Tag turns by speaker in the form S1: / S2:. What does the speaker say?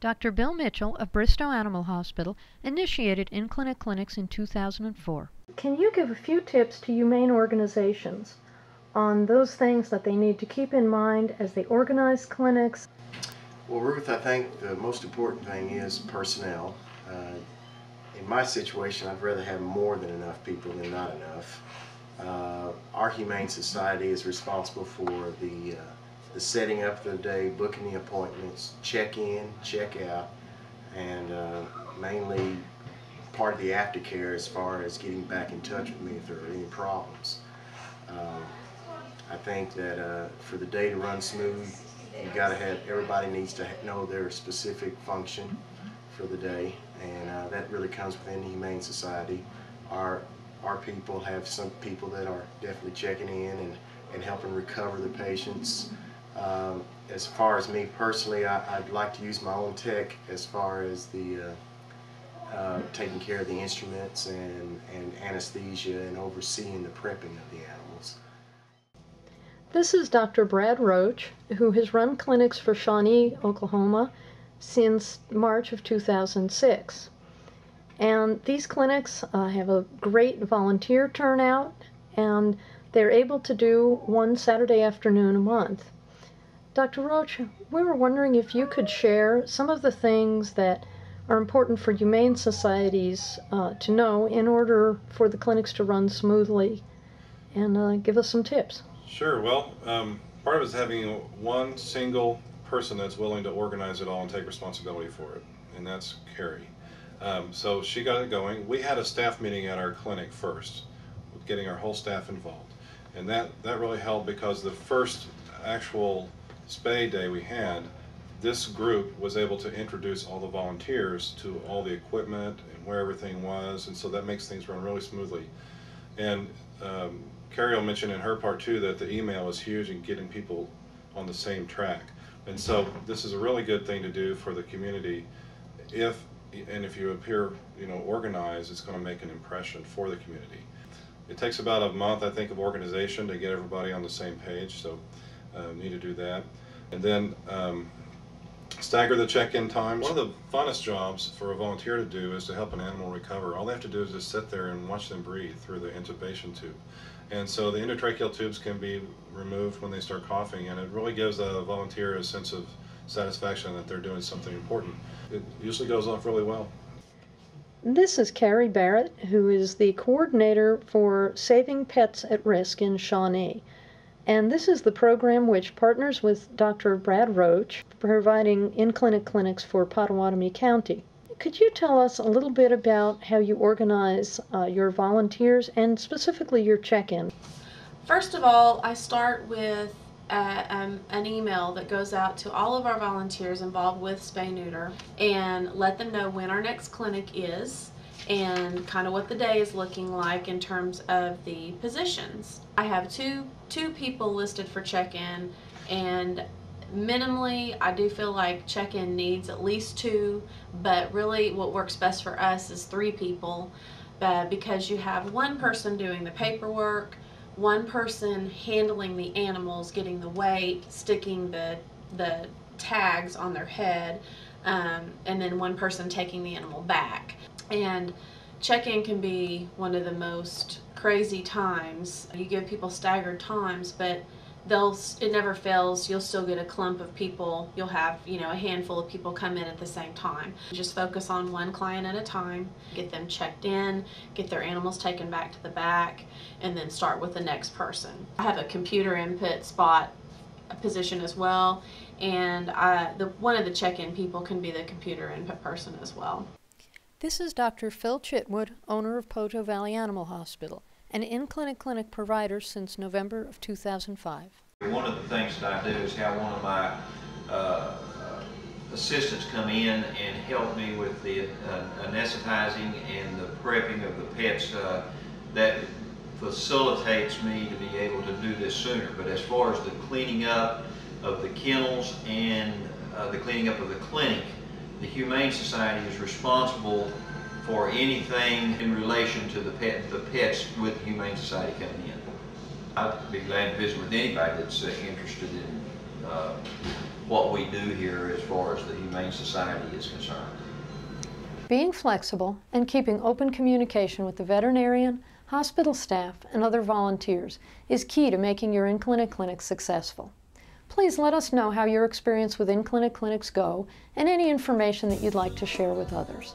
S1: Dr. Bill Mitchell of Bristow Animal Hospital initiated in-clinic clinics in 2004.
S2: Can you give a few tips to humane organizations on those things that they need to keep in mind as they organize clinics?
S3: Well, Ruth, I think the most important thing is personnel. In my situation, I'd rather have more than enough people than not enough. Our Humane Society is responsible for the setting up of the day, booking the appointments, check in, check out, and mainly part of the aftercare as far as getting back in touch with me if there are any problems. I think that for the day to run smooth, you got to have, everybody needs to know their specific function for the day, and that really comes within the Humane Society. Our people have some people that are definitely checking in and helping recover the patients. As far as me personally, I'd like to use my own tech as far as the taking care of the instruments and anesthesia and overseeing the prepping of the animals.
S2: This is Dr. Brad Roach, who has run clinics for Shawnee, Oklahoma since March of 2006. And these clinics have a great volunteer turnout, and they're able to do one Saturday afternoon a month. Dr. Roach, we were wondering if you could share some of the things that are important for humane societies to know in order for the clinics to run smoothly, and give us some tips.
S4: Sure. Well, part of it is having one single person that's willing to organize it all and take responsibility for it, and that's Carrie. So she got it going. We had a staff meeting at our clinic first, with getting our whole staff involved, and that really helped because the first actual Spay day we had, this group was able to introduce all the volunteers to all the equipment and where everything was, and so that makes things run really smoothly. And Carrie will mention in her part too that the email is huge in getting people on the same track. And so this is a really good thing to do for the community. If you appear, organized, it's going to make an impression for the community. It takes about a month, I think, of organization to get everybody on the same page, so need to do that. And then stagger the check-in times. One of the funnest jobs for a volunteer to do is to help an animal recover. All they have to do is just sit there and watch them breathe through the intubation tube. And so the endotracheal tubes can be removed when they start coughing, and it really gives a volunteer a sense of satisfaction that they're doing something important. It usually goes off really well.
S2: This is Carrie Barrett, who is the coordinator for Saving Pets at Risk in Shawnee. And this is the program which partners with Dr. Brad Roach, providing in-clinic clinics for Pottawatomie County. Could you tell us a little bit about how you organize your volunteers and specifically your check-in?
S5: First of all, I start with an email that goes out to all of our volunteers involved with Spay Neuter and let them know when our next clinic is and kind of what the day is looking like in terms of the positions. I have two people listed for check-in, and minimally I do feel like check-in needs at least 2, but really what works best for us is 3 people, because you have one person doing the paperwork, one person handling the animals, getting the weight, sticking the tags on their head, and then one person taking the animal back. And check-in can be one of the most crazy times. You give people staggered times, but it never fails. You'll still get a clump of people. You'll have, a handful of people come in at the same time. Just focus on one client at a time, get them checked in, get their animals taken back to the back, and then start with the next person. I have a computer input spot position as well, and one of the check-in people can be the computer input person as well.
S1: This is Dr. Phil Chitwood, owner of Poteau Valley Animal Hospital, an in-clinic clinic provider since November of 2005.
S6: One of the things that I do is have one of my assistants come in and help me with the anesthetizing and the prepping of the pets. That facilitates me to be able to do this sooner. But as far as the cleaning up of the kennels and the cleaning up of the clinic, the Humane Society is responsible for anything in relation to the pets with the Humane Society coming in. I'd be glad to visit with anybody that's interested what we do here as far as the Humane Society is concerned.
S1: Being flexible and keeping open communication with the veterinarian, hospital staff, and other volunteers is key to making your in-clinic clinics successful. Please let us know how your experience with in-clinic clinics go and any information that you'd like to share with others.